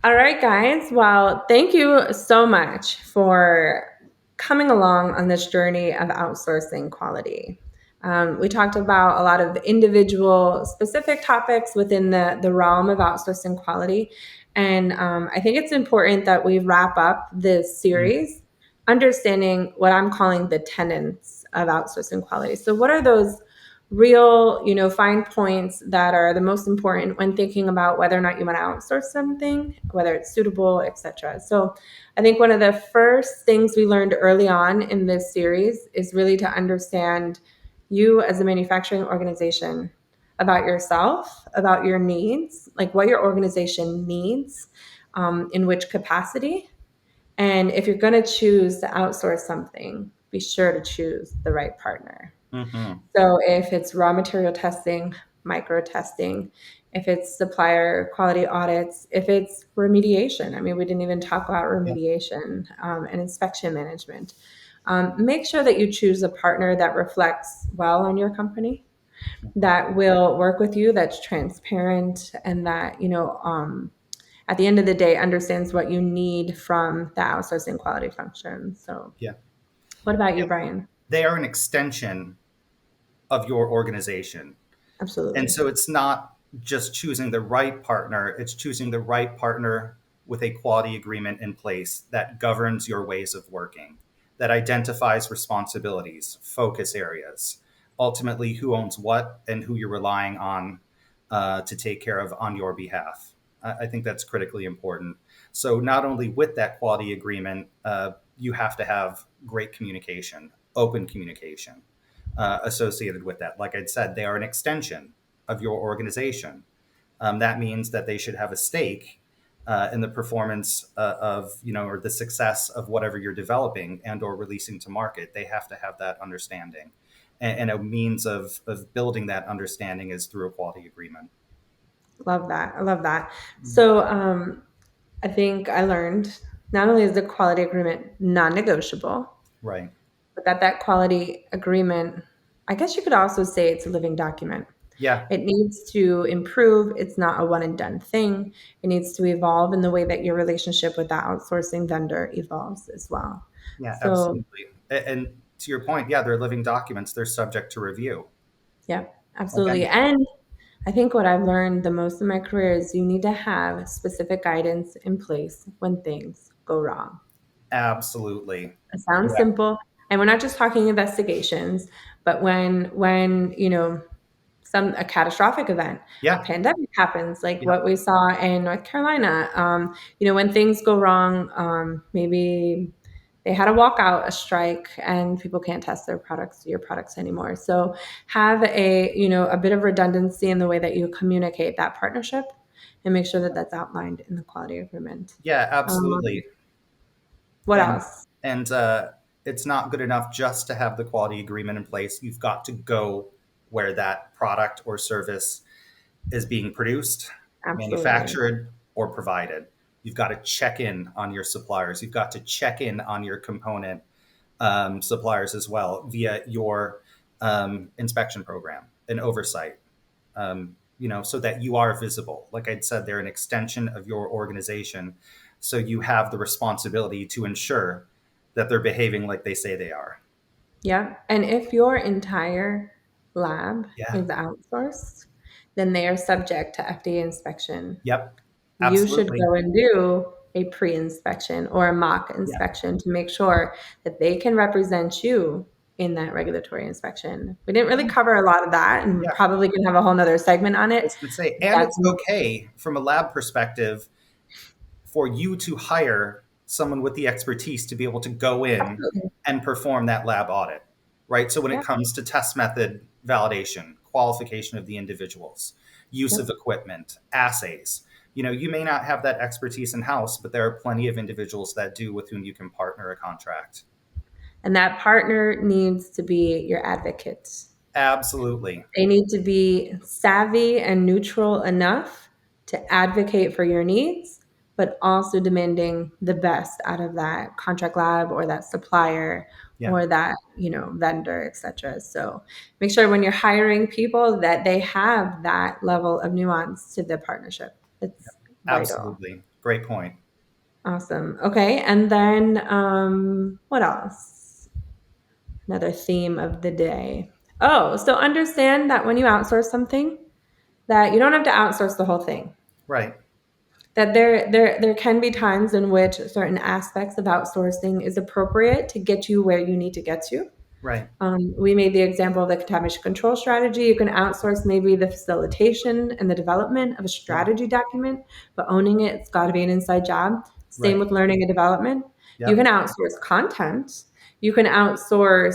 All right, guys. Well, thank you so much for coming along on this journey of outsourcing quality. We talked about a lot of individual specific topics within the realm of outsourcing quality. And I think it's important that we wrap up this Mm. series understanding what I'm calling the tenets of outsourcing quality. So, what are those real, fine points that are the most important when thinking about whether or not you want to outsource something, whether it's suitable, etc. So I think one of the first things we learned early on in this series is really to understand you as a manufacturing organization, about yourself, about your needs, like what your organization needs, in which capacity. And if you're going to choose to outsource something, be sure to choose the right partner. Hmm. So if it's raw material testing, micro testing, if it's supplier quality audits, if it's remediation, I mean, we didn't even talk about Yeah. remediation and inspection management. Make sure that you choose a partner that reflects well on your company, Mhm. that will work with you, that's transparent, and that, at the end of the day, understands what you need from the outsourcing quality function. So, Yeah. what about you, Yeah. Brian? They are an extension of your organization. And Absolutely. so it's not just choosing the right partner, it's choosing the right partner with a quality agreement in place that governs your ways of working, that identifies responsibilities, focus areas, ultimately who owns what and who you're relying on to take care of on your behalf. I think that's critically important. So, not only with that quality agreement, you have to have great communication, open communication associated with that. Like I said, they are an extension of your organization. That means that they should have a stake in the performance of, or the success of whatever you're developing and or releasing to market. They have to have that understanding, and a means of building that understanding is through a quality agreement. Love that. I love that. Mm. So, I think I learned not only is the quality agreement non-negotiable, Right. but that quality agreement, I guess you could also say it's a living document. Yeah. It needs to improve. It's not a one and done thing. It needs to evolve in the way that your relationship with that outsourcing vendor evolves as well. Yeah. So, Absolutely. And to your point, yeah, they're living documents. They're subject to review. yeah, Again. absolutely. And I think what I've learned the most in my career is you need to have specific guidance in place when things go wrong. Absolutely. It sounds Yeah. simple, and we're not just talking investigations, but when some a catastrophic event, a Yeah. pandemic happens, like Yeah. what we saw in North Carolina. When things go wrong, maybe they had a walkout, a strike, and people can't test your products anymore. So have a bit of redundancy in the way that you communicate that partnership, and make sure that that's outlined in the quality agreement. Yeah. Um, Absolutely. what and else? and it's not good enough just to have the quality agreement in place. You've got to go where that product or service is being produced, Absolutely. manufactured, or provided. You've got to check in on your suppliers. You've got to check in on your component suppliers as well via your inspection program and oversight. So that you are visible. Like I'd said, they're an extension of your organization. So you have the responsibility to ensure that they're behaving like they say they are. Yeah. And if your entire lab Yeah. is outsourced, then they are subject to FDA inspection. Yep. You should Absolutely. go and do a pre-inspection or a mock Yeah. inspection to make sure that they can represent you in that regulatory inspection. We didn't really Yeah. cover a lot of that, and Yeah. probably can have a whole nother segment on I it. was going to say, and That's it's okay from a lab perspective for you to hire someone with the expertise to be able to go in absolutely, and perform that lab audit, right? So when it yeah, comes to test method validation, qualification of the individuals, use yep. of equipment, assays, you may not have that expertise in house, but there are plenty of individuals that do with whom you can partner a contract. And that partner needs to be your advocate. Absolutely. They need to be savvy and neutral enough to advocate for your needs, but also demanding the best out of that contract lab or that supplier Yeah. or that, vendor, etc. So make sure when you're hiring people that they have that level of nuance to the partnership. It's vital. Absolutely. Great point. Awesome. Okay. And then what else? Another theme of the day. Oh, so understand that when you outsource something, that you don't have to outsource the whole thing. Right. That there can be times in which certain aspects of outsourcing is appropriate to get you where you need to get to. Right. We made the example of the contamination control strategy. You can outsource maybe the facilitation and the development of a Yeah. strategy document, but owning it, it's got to be an inside job. Same Right. with learning and development. You can Yep. outsource content. You can outsource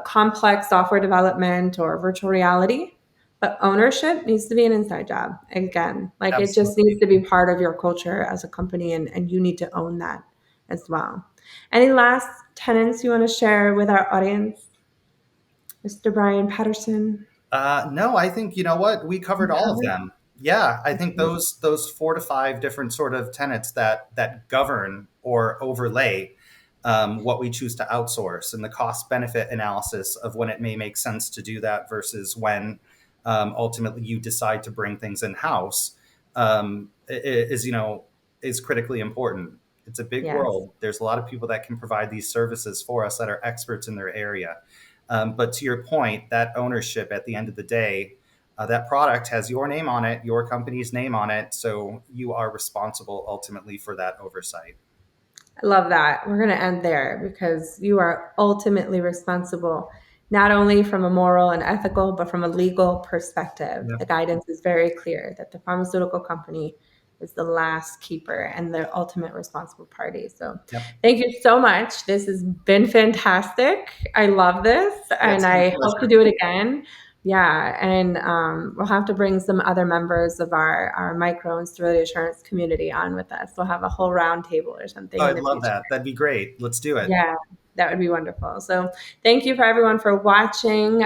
complex software development or virtual reality, but ownership needs to be an inside job. Again, like it just needs Absolutely. to be part of your culture as a company, and you need to own that as well. Any last tenets you want to share with our audience? Mr. Brian Patterson. No, I think you know what we covered all of Covered? them. Yeah, I think those 4 to 5 different sort of tenets that govern or overlay what we choose to outsource and the cost benefit analysis of when it may make sense to do that versus when ultimately you decide to bring things in house is is critically important. It's a big Yes. world. There's a lot of people that can provide these services for us that are experts in their area. But to your point, that ownership at the end of the day, that product has your name on it, your company's name on it. So you are responsible ultimately for that oversight. I love that. We're going to end there because you are ultimately responsible, not only from a moral and ethical, but from a legal perspective. Yeah. The guidance is very clear that the pharmaceutical company is the last keeper and the ultimate responsible party. So, Yep. thank you so much. This has been fantastic. I love this, Yeah, and it's been a I hope to pleasure. do it again. Yeah, and we'll have to bring some other members of our micro and sterility assurance community on with us. We'll have a whole round table or Oh, something in I'd the love future. that. That'd be great. Let's do it. Yeah, that would be wonderful. So, thank you for everyone for watching.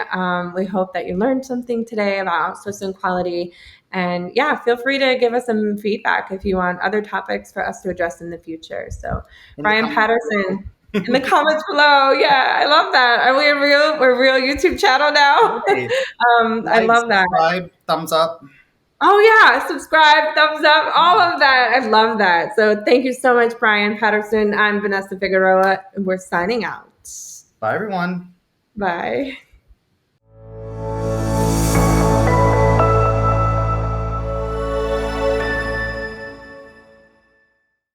We hope that you learned something today about outsourcing quality. And yeah, feel free to give us some feedback if you want other topics for us to address in the future. So, In the Brian comments Patterson in the comments below. Yeah, I love that. Are we a real, we're a real YouTube channel now? below. Hey, I like, love that. subscribe, thumbs up. Oh yeah, subscribe, thumbs up, all of that. I love that. So thank you so much, Brian Patterson. I'm Vanessa Figueroa, and we're signing out. Bye, everyone. Bye.